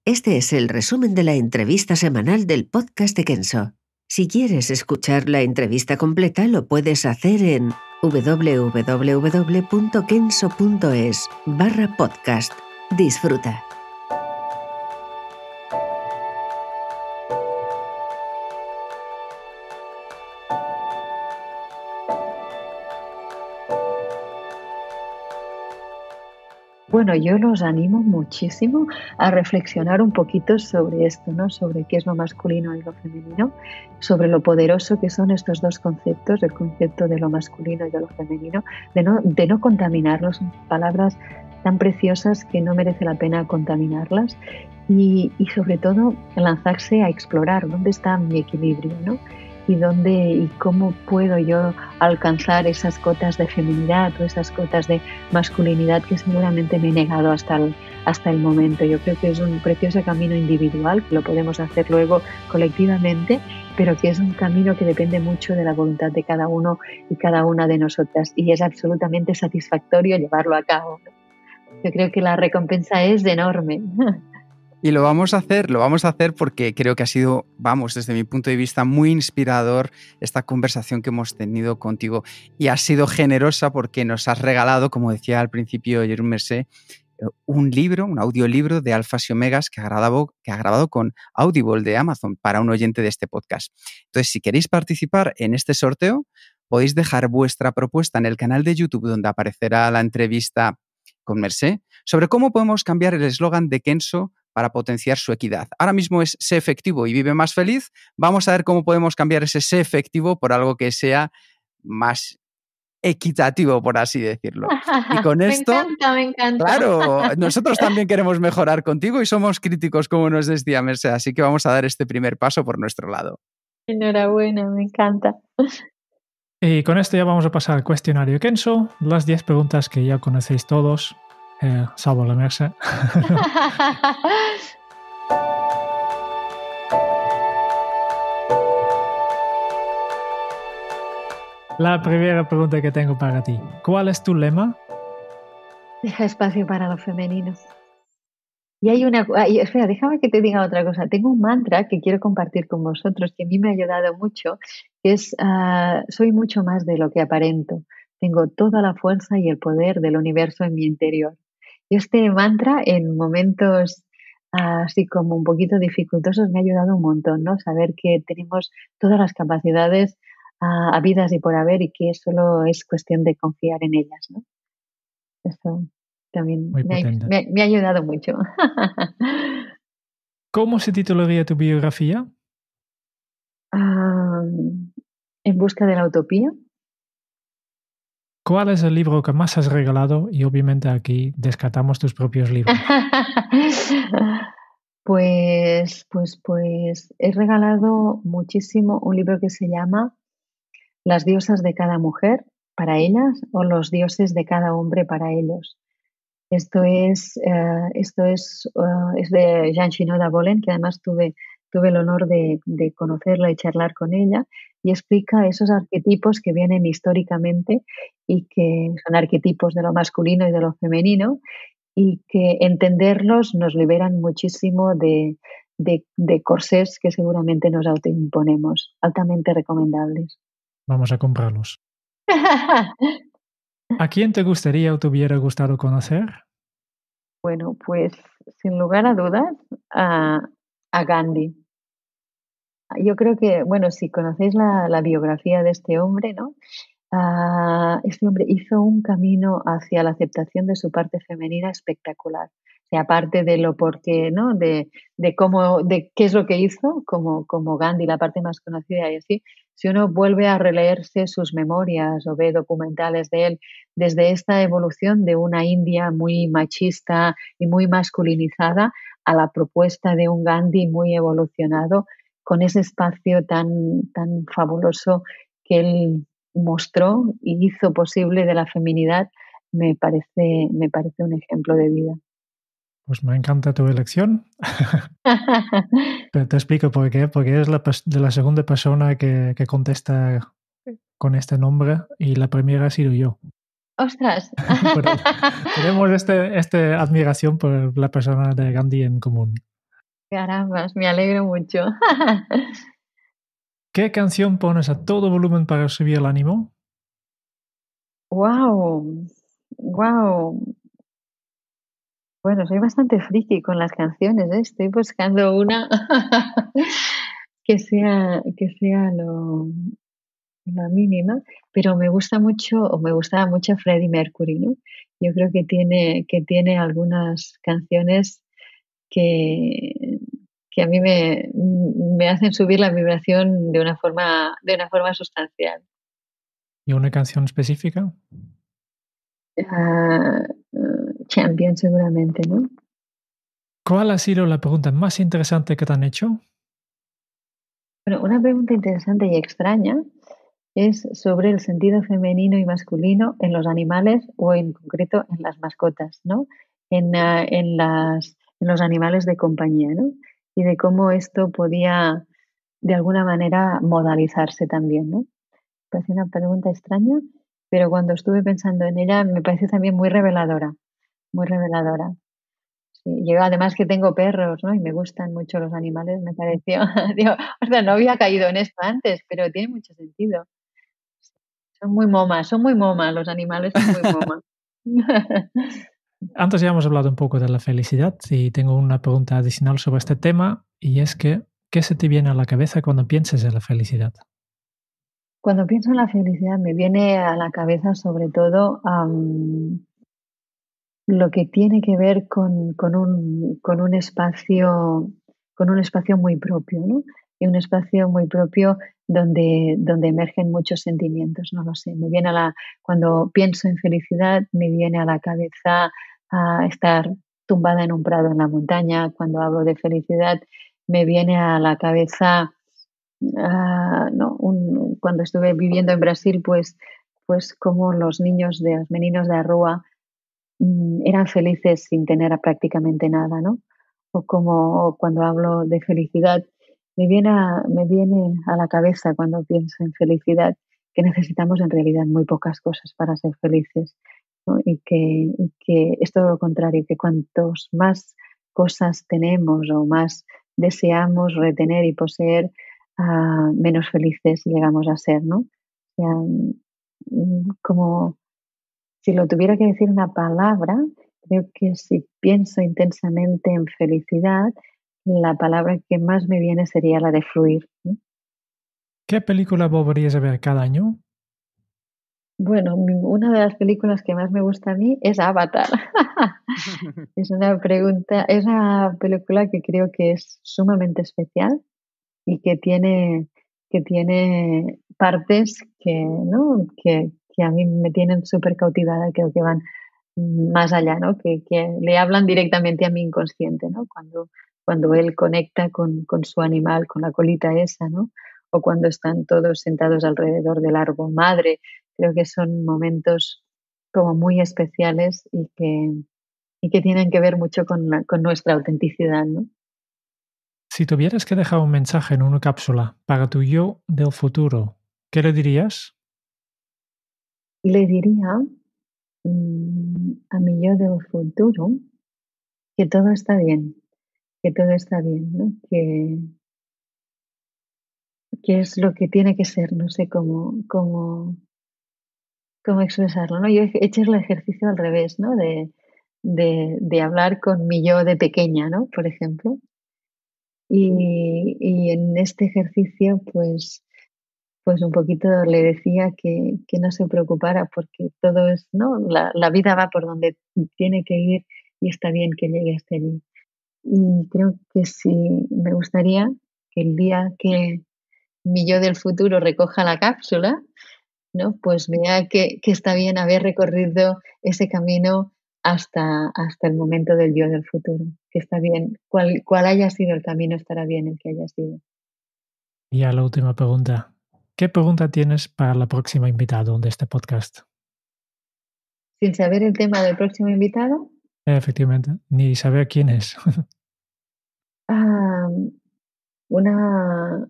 Este es el resumen de la entrevista semanal del podcast de Kenso. Si quieres escuchar la entrevista completa, lo puedes hacer en www.kenso.es/podcast. Disfruta. Bueno, yo los animo muchísimo a reflexionar un poquito sobre esto, ¿no? Sobre qué es lo masculino y lo femenino, sobre lo poderoso que son estos dos conceptos, el concepto de lo masculino y de lo femenino, de no contaminarlos, son palabras tan preciosas que no merece la pena contaminarlas y sobre todo lanzarse a explorar dónde está mi equilibrio, ¿no? Y cómo puedo yo alcanzar esas cotas de feminidad o esas cotas de masculinidad que seguramente me he negado hasta el momento. Yo creo que es un precioso camino individual, que lo podemos hacer luego colectivamente, pero que es un camino que depende mucho de la voluntad de cada uno y cada una de nosotras, y es absolutamente satisfactorio llevarlo a cabo. Yo creo que la recompensa es enorme. Y lo vamos a hacer porque creo que ha sido, desde mi punto de vista, muy inspirador esta conversación que hemos tenido contigo. Y has sido generosa porque nos has regalado, como decía al principio Jerome Mercé, un audiolibro de Alfas y Omegas que ha grabado con Audible de Amazon para un oyente de este podcast. Entonces, si queréis participar en este sorteo, podéis dejar vuestra propuesta en el canal de YouTube donde aparecerá la entrevista con Mercé sobre cómo podemos cambiar el eslogan de Kenso para potenciar su equidad. Ahora mismo es sé efectivo y vive más feliz. Vamos a ver cómo podemos cambiar ese sé efectivo por algo que sea más equitativo, por así decirlo. Y con esto, me encanta. Claro, nosotros también queremos mejorar contigo y somos críticos, como nos decía Mercé, así que vamos a dar este primer paso por nuestro lado. Enhorabuena, me encanta. Y con esto ya vamos a pasar al cuestionario Kenso, las 10 preguntas que ya conocéis todos, salvo la Mercé. La primera pregunta que tengo para ti, ¿cuál es tu lema? Deja espacio para lo femenino. Y espera, déjame que te diga otra cosa. Tengo un mantra que quiero compartir con vosotros, que a mí me ha ayudado mucho, que es, soy mucho más de lo que aparento. Tengo toda la fuerza y el poder del universo en mi interior. Y este mantra, en momentos así como un poquito dificultosos, me ha ayudado un montón, ¿no? Saber que tenemos todas las capacidades habidas y por haber, y que solo es cuestión de confiar en ellas, ¿no? Eso también me ha ayudado mucho. ¿Cómo se titularía tu biografía? En busca de la utopía. ¿Cuál es el libro que más has regalado? Y obviamente aquí descartamos tus propios libros. Pues he regalado muchísimo un libro que se llama Las diosas de cada mujer para ellas o los dioses de cada hombre para ellos. Esto es de Jean Shinoda Bolen, que además tuve el honor de conocerla y charlar con ella, y explica esos arquetipos que vienen históricamente y que son arquetipos de lo masculino y de lo femenino, y que entenderlos nos liberan muchísimo de corsés que seguramente nos autoimponemos. Altamente recomendables. Vamos a comprarlos. ¿A quién te gustaría o te hubiera gustado conocer? Bueno, pues sin lugar a dudas, a Gandhi. Yo creo que, bueno, si conocéis la biografía de este hombre, ¿no? Este hombre hizo un camino hacia la aceptación de su parte femenina espectacular. O sea, aparte de lo porque, ¿no? De qué es lo que hizo, como Gandhi, la parte más conocida y así. Si uno vuelve a releerse sus memorias o ve documentales de él, desde esta evolución de una India muy machista y muy masculinizada a la propuesta de un Gandhi muy evolucionado, con ese espacio tan fabuloso que él mostró y hizo posible de la feminidad, me parece un ejemplo de vida. Pues me encanta tu elección. Pero te explico por qué. Porque es la segunda persona que contesta con este nombre y la primera ha sido yo. ¡Ostras! Tenemos esta admiración por la persona de Gandhi en común. Carambas, me alegro mucho. ¿Qué canción pones a todo volumen para subir el ánimo? Wow, wow. Bueno, soy bastante friki con las canciones, ¿eh? Estoy buscando una que sea la mínima, pero me gusta mucho, o me gustaba mucho Freddie Mercury, ¿no? Yo creo que tiene algunas canciones que, que a mí me hacen subir la vibración de una forma sustancial. ¿Y una canción específica? Ah, Champion seguramente, ¿no? ¿Cuál ha sido la pregunta más interesante que te han hecho? Bueno, una pregunta interesante y extraña es sobre el sentido femenino y masculino en los animales o en concreto en las mascotas, ¿no? En los animales de compañía, ¿no? Y de cómo esto podía de alguna manera modalizarse también, ¿no? Parece una pregunta extraña, pero cuando estuve pensando en ella me parece también muy reveladora, muy reveladora. Sí, yo además que tengo perros, ¿no? Y me gustan mucho los animales, me pareció, digo, ostras, no había caído en esto antes, pero tiene mucho sentido. Son muy momas, los animales son muy momas. Antes ya hemos hablado un poco de la felicidad y tengo una pregunta adicional sobre este tema y es que, ¿qué se te viene a la cabeza cuando pienses en la felicidad? Cuando pienso en la felicidad me viene a la cabeza sobre todo, lo que tiene que ver con un espacio muy propio, ¿no? Y un espacio muy propio donde emergen muchos sentimientos, no lo sé. Cuando pienso en felicidad, me viene a la cabeza a estar tumbada en un prado en la montaña. Cuando hablo de felicidad, me viene a la cabeza, no, cuando estuve viviendo en Brasil, pues como los meninos de Arrua eran felices sin tener prácticamente nada, ¿no? O como cuando hablo de felicidad, me viene a la cabeza cuando pienso en felicidad que necesitamos en realidad muy pocas cosas para ser felices, ¿no? Y que es todo lo contrario, que cuantos más cosas tenemos o más deseamos retener y poseer, menos felices llegamos a ser, ¿no? O sea, como si lo tuviera que decir una palabra, creo que si pienso intensamente en felicidad, la palabra que más me viene sería la de fluir, ¿no? ¿Qué película volverías a ver cada año? Bueno, una de las películas que más me gusta a mí es Avatar. Es una película que creo que es sumamente especial y que tiene partes que a mí me tienen súper cautivada, creo que van más allá, ¿no? Que le hablan directamente a mi inconsciente, ¿no? Cuando él conecta con su animal, con la colita esa, ¿no? O cuando están todos sentados alrededor del árbol madre. Creo que son momentos como muy especiales y que tienen que ver mucho con nuestra autenticidad, ¿no? Si tuvieras que dejar un mensaje en una cápsula para tu yo del futuro, ¿qué le dirías? Le diría, a mi yo del futuro que todo está bien, que todo está bien, ¿no? Que es lo que tiene que ser, no sé cómo expresarlo, ¿no? Yo he hecho el ejercicio al revés, ¿no? De hablar con mi yo de pequeña, ¿no? Por ejemplo. Y en este ejercicio, pues un poquito le decía que no se preocupara porque todo es, ¿no? La vida va por donde tiene que ir y está bien que llegue hasta allí. Y creo que sí, me gustaría que el día que mi yo del futuro recoja la cápsula, ¿no? Pues vea que está bien haber recorrido ese camino hasta el momento del yo del futuro, que está bien. Cual haya sido el camino, estará bien el que haya sido. Y a la última pregunta. ¿Qué pregunta tienes para la próxima invitada de este podcast? Sin saber el tema del próximo invitado, Efectivamente, ni saber quién es. ah, una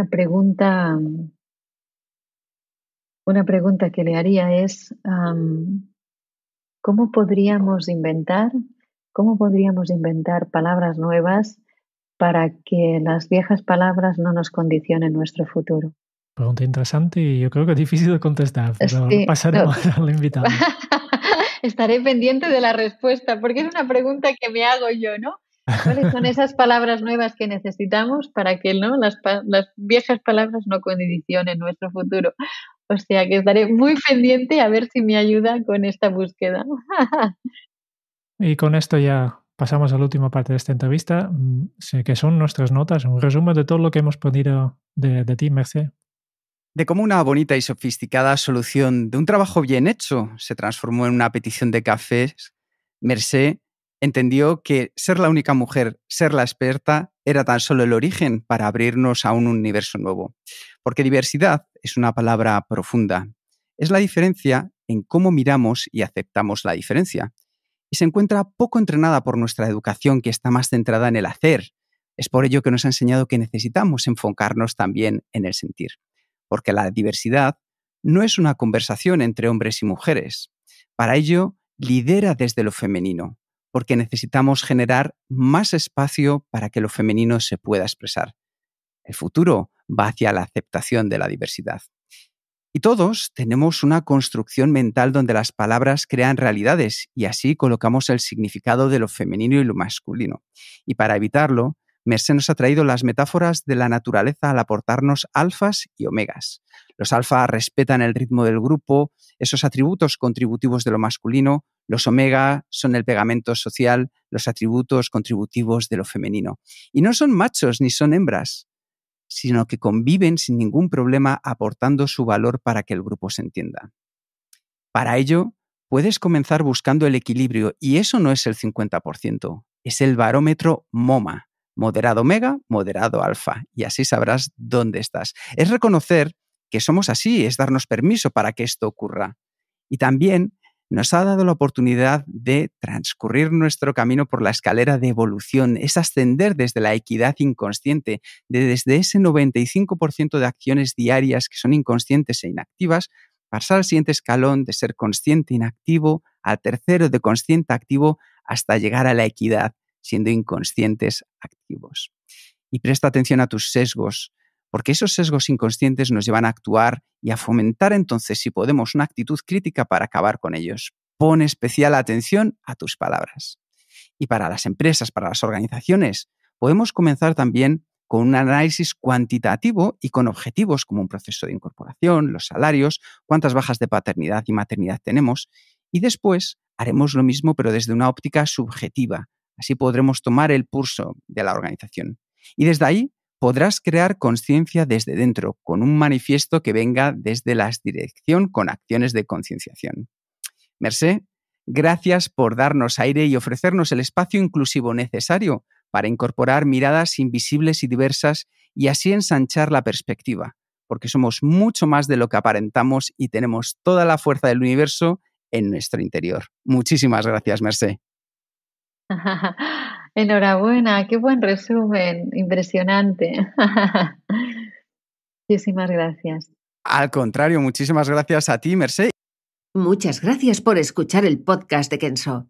pregunta, que le haría es, ¿cómo podríamos inventar palabras nuevas para que las viejas palabras no nos condicionen nuestro futuro? Pregunta interesante y yo creo que es difícil de contestar, pero Sí, pasaremos al invitado. Estaré pendiente de la respuesta, porque es una pregunta que me hago yo, ¿no? ¿Cuáles son esas palabras nuevas que necesitamos para que las viejas palabras no condicionen nuestro futuro? O sea que estaré muy pendiente a ver si me ayuda con esta búsqueda. Y con esto ya pasamos a la última parte de esta entrevista, que son nuestras notas, un resumen de todo lo que hemos podido de ti, Mercé. De cómo una bonita y sofisticada solución de un trabajo bien hecho se transformó en una petición de cafés, Mercé entendió que ser la única mujer, ser la experta, era tan solo el origen para abrirnos a un universo nuevo. Porque diversidad es una palabra profunda. Es la diferencia en cómo miramos y aceptamos la diferencia. Y se encuentra poco entrenada por nuestra educación, que está más centrada en el hacer. Es por ello que nos ha enseñado que necesitamos enfocarnos también en el sentir. Porque la diversidad no es una conversación entre hombres y mujeres. Para ello, lidera desde lo femenino, porque necesitamos generar más espacio para que lo femenino se pueda expresar. El futuro va hacia la aceptación de la diversidad. Y todos tenemos una construcción mental donde las palabras crean realidades y así colocamos el significado de lo femenino y lo masculino. Y para evitarlo, Mercé nos ha traído las metáforas de la naturaleza al aportarnos alfas y omegas. Los alfas respetan el ritmo del grupo, esos atributos contributivos de lo masculino. Los omega son el pegamento social, los atributos contributivos de lo femenino. Y no son machos ni son hembras, sino que conviven sin ningún problema aportando su valor para que el grupo se entienda. Para ello, puedes comenzar buscando el equilibrio y eso no es el 50%, es el barómetro MOMA. Moderado omega, moderado alfa, y así sabrás dónde estás. Es reconocer que somos así, es darnos permiso para que esto ocurra. Y también nos ha dado la oportunidad de transcurrir nuestro camino por la escalera de evolución, es ascender desde la equidad inconsciente, desde ese 95% de acciones diarias que son inconscientes e inactivas, pasar al siguiente escalón de ser consciente inactivo, al tercero de consciente activo, hasta llegar a la equidad, siendo inconscientes activos. Y presta atención a tus sesgos, porque esos sesgos inconscientes nos llevan a actuar y a fomentar entonces, si podemos, una actitud crítica para acabar con ellos. Pon especial atención a tus palabras. Y para las empresas, para las organizaciones, podemos comenzar también con un análisis cuantitativo y con objetivos como un proceso de incorporación, los salarios, cuántas bajas de paternidad y maternidad tenemos, y después haremos lo mismo pero desde una óptica subjetiva. Así podremos tomar el pulso de la organización. Y desde ahí podrás crear conciencia desde dentro, con un manifiesto que venga desde la dirección con acciones de concienciación. Mercé, gracias por darnos aire y ofrecernos el espacio inclusivo necesario para incorporar miradas invisibles y diversas y así ensanchar la perspectiva, porque somos mucho más de lo que aparentamos y tenemos toda la fuerza del universo en nuestro interior. Muchísimas gracias, Mercé. Enhorabuena, qué buen resumen, impresionante. Muchísimas gracias. Al contrario, muchísimas gracias a ti, Mercé. Muchas gracias por escuchar el podcast de Kenso.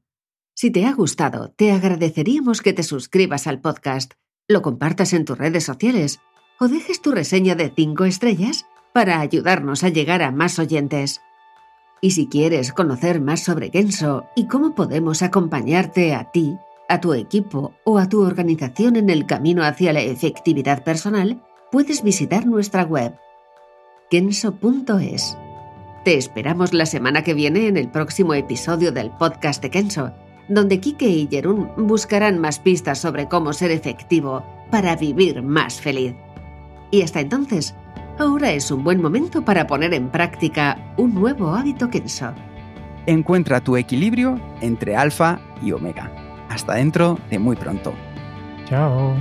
Si te ha gustado, te agradeceríamos que te suscribas al podcast, lo compartas en tus redes sociales o dejes tu reseña de 5 estrellas para ayudarnos a llegar a más oyentes. Y si quieres conocer más sobre Kenso y cómo podemos acompañarte a ti, a tu equipo o a tu organización en el camino hacia la efectividad personal, puedes visitar nuestra web, kenso.es. Te esperamos la semana que viene en el próximo episodio del podcast de Kenso, donde Kike y Jerún buscarán más pistas sobre cómo ser efectivo para vivir más feliz. Y hasta entonces, ahora es un buen momento para poner en práctica un nuevo hábito Kenso. Encuentra tu equilibrio entre alfa y omega. Hasta dentro de muy pronto. Chao.